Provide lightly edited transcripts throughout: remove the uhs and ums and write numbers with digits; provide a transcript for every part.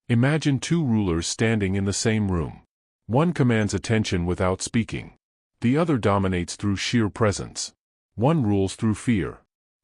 Imagine two rulers standing in the same room. One commands attention without speaking. The other dominates through sheer presence. One rules through fear.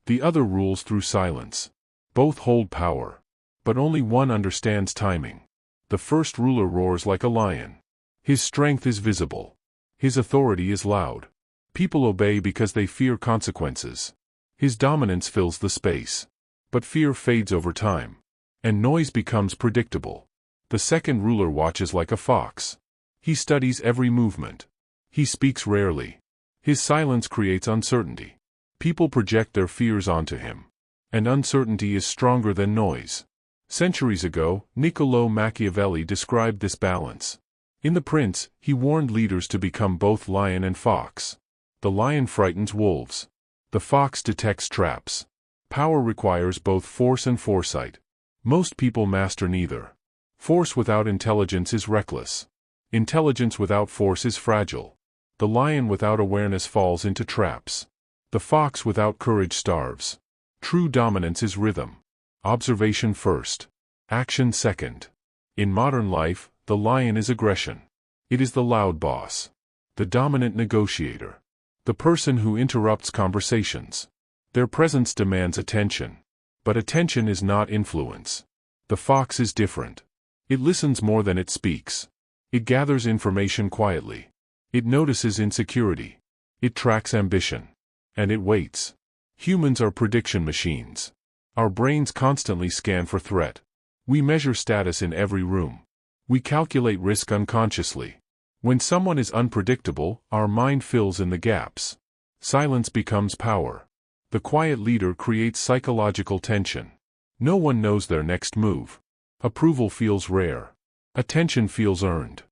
The other rules through silence. Both hold power. But only one understands timing. The first ruler roars like a lion. His strength is visible. His authority is loud. People obey because they fear consequences. His dominance fills the space. But fear fades over time. And noise becomes predictable. The second ruler watches like a fox. He studies every movement. He speaks rarely. His silence creates uncertainty. People project their fears onto him. And uncertainty is stronger than noise. Centuries ago, Niccolò Machiavelli described this balance. In The Prince, he warned leaders to become both lion and fox. The lion frightens wolves. The fox detects traps. Power requires both force and foresight. Most people master neither. Force without intelligence is reckless. Intelligence without force is fragile. The lion without awareness falls into traps. The fox without courage starves. True dominance is rhythm. Observation first. Action second. In modern life, the lion is aggression. It is the loud boss. The dominant negotiator. The person who interrupts conversations. Their presence demands attention. But attention is not influence. The fox is different. It listens more than it speaks. It gathers information quietly. It notices insecurity. It tracks ambition. And it waits. Humans are prediction machines. Our brains constantly scan for threat. We measure status in every room. We calculate risk unconsciously. When someone is unpredictable, our mind fills in the gaps. Silence becomes power. The quiet leader creates psychological tension. No one knows their next move. Approval feels rare. Attention feels earned.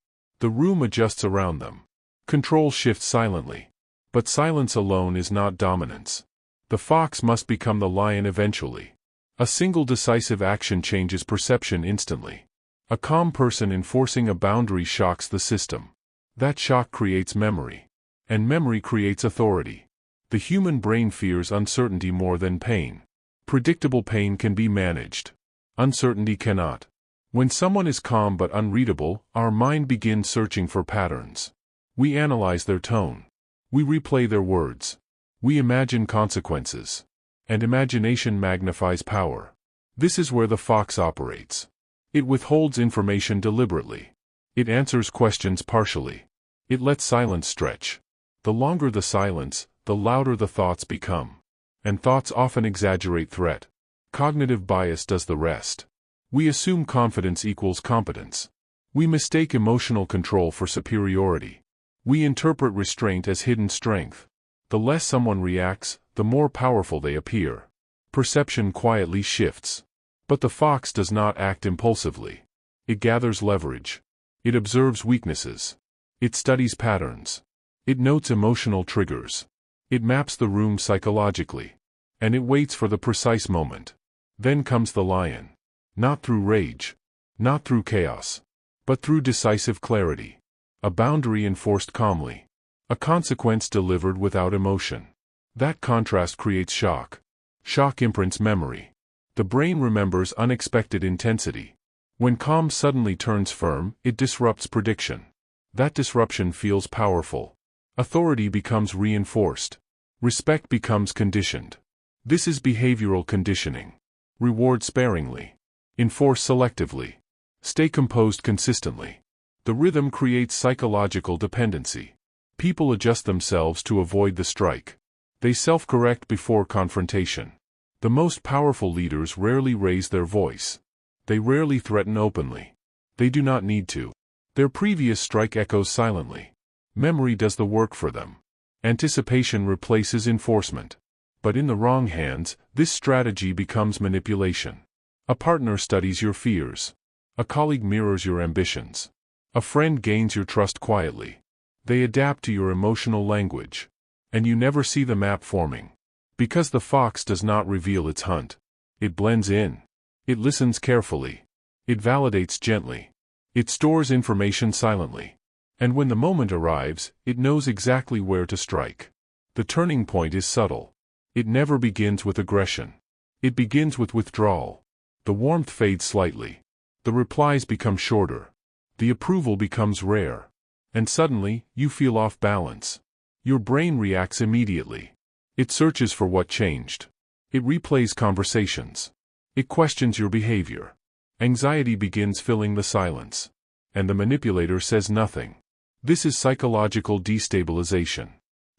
The room adjusts around them. Control shifts silently. But silence alone is not dominance. The fox must become the lion eventually. A single decisive action changes perception instantly. A calm person enforcing a boundary shocks the system. That shock creates memory. And memory creates authority. The human brain fears uncertainty more than pain. Predictable pain can be managed. Uncertainty cannot. When someone is calm but unreadable, our mind begins searching for patterns. We analyze their tone. We replay their words. We imagine consequences. And imagination magnifies power. This is where the fox operates. It withholds information deliberately. It answers questions partially. It lets silence stretch. The longer the silence, the louder the thoughts become. And thoughts often exaggerate threat. Cognitive bias does the rest. We assume confidence equals competence. We mistake emotional control for superiority. We interpret restraint as hidden strength. The less someone reacts, the more powerful they appear. Perception quietly shifts. But the fox does not act impulsively. It gathers leverage. It observes weaknesses. It studies patterns. It notes emotional triggers. It maps the room psychologically. And it waits for the precise moment. Then comes the lion. Not through rage. Not through chaos. But through decisive clarity. A boundary enforced calmly. A consequence delivered without emotion. That contrast creates shock. Shock imprints memory. The brain remembers unexpected intensity. When calm suddenly turns firm, it disrupts prediction. That disruption feels powerful. Authority becomes reinforced. Respect becomes conditioned. This is behavioral conditioning. Reward sparingly. Enforce selectively. Stay composed consistently. The rhythm creates psychological dependency. People adjust themselves to avoid the strike. They self-correct before confrontation. The most powerful leaders rarely raise their voice. They rarely threaten openly. They do not need to. Their previous strike echoes silently. Memory does the work for them. Anticipation replaces enforcement. But in the wrong hands, this strategy becomes manipulation. A partner studies your fears. A colleague mirrors your ambitions. A friend gains your trust quietly. They adapt to your emotional language. And you never see the map forming. Because the fox does not reveal its hunt. It blends in. It listens carefully. It validates gently. It stores information silently. And when the moment arrives, it knows exactly where to strike. The turning point is subtle. It never begins with aggression. It begins with withdrawal. The warmth fades slightly. The replies become shorter. The approval becomes rare. And suddenly, you feel off balance. Your brain reacts immediately. It searches for what changed. It replays conversations. It questions your behavior. Anxiety begins filling the silence. And the manipulator says nothing. This is psychological destabilization.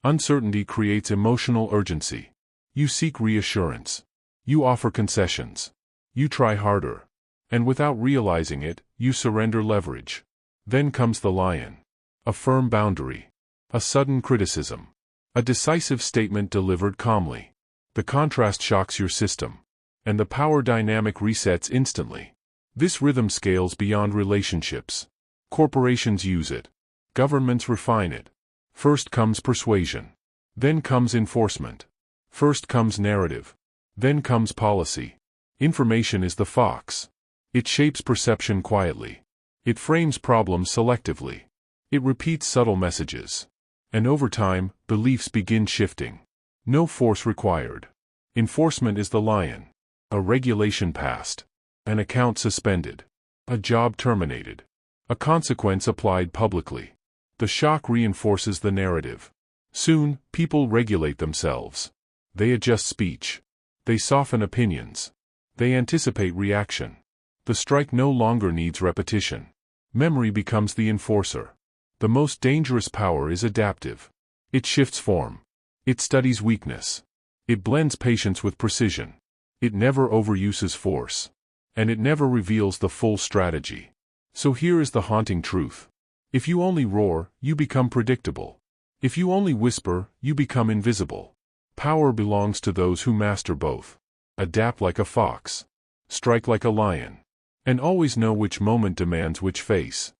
Uncertainty creates emotional urgency. You seek reassurance. You offer concessions. You try harder. And without realizing it, you surrender leverage. Then comes the lion. A firm boundary. A sudden criticism. A decisive statement delivered calmly. The contrast shocks your system. And the power dynamic resets instantly. This rhythm scales beyond relationships. Corporations use it. Governments refine it. First comes persuasion. Then comes enforcement. First comes narrative. Then comes policy. Information is the fox. It shapes perception quietly. It frames problems selectively. It repeats subtle messages. And over time, beliefs begin shifting. No force required. Enforcement is the lion. A regulation passed. An account suspended. A job terminated. A consequence applied publicly. The shock reinforces the narrative. Soon, people regulate themselves. They adjust speech. They soften opinions. They anticipate reaction. The strike no longer needs repetition. Memory becomes the enforcer. The most dangerous power is adaptive. It shifts form. It studies weakness. It blends patience with precision. It never overuses force. And it never reveals the full strategy. So here is the haunting truth. If you only roar, you become predictable. If you only whisper, you become invisible. Power belongs to those who master both. Adapt like a fox. Strike like a lion. And always know which moment demands which face.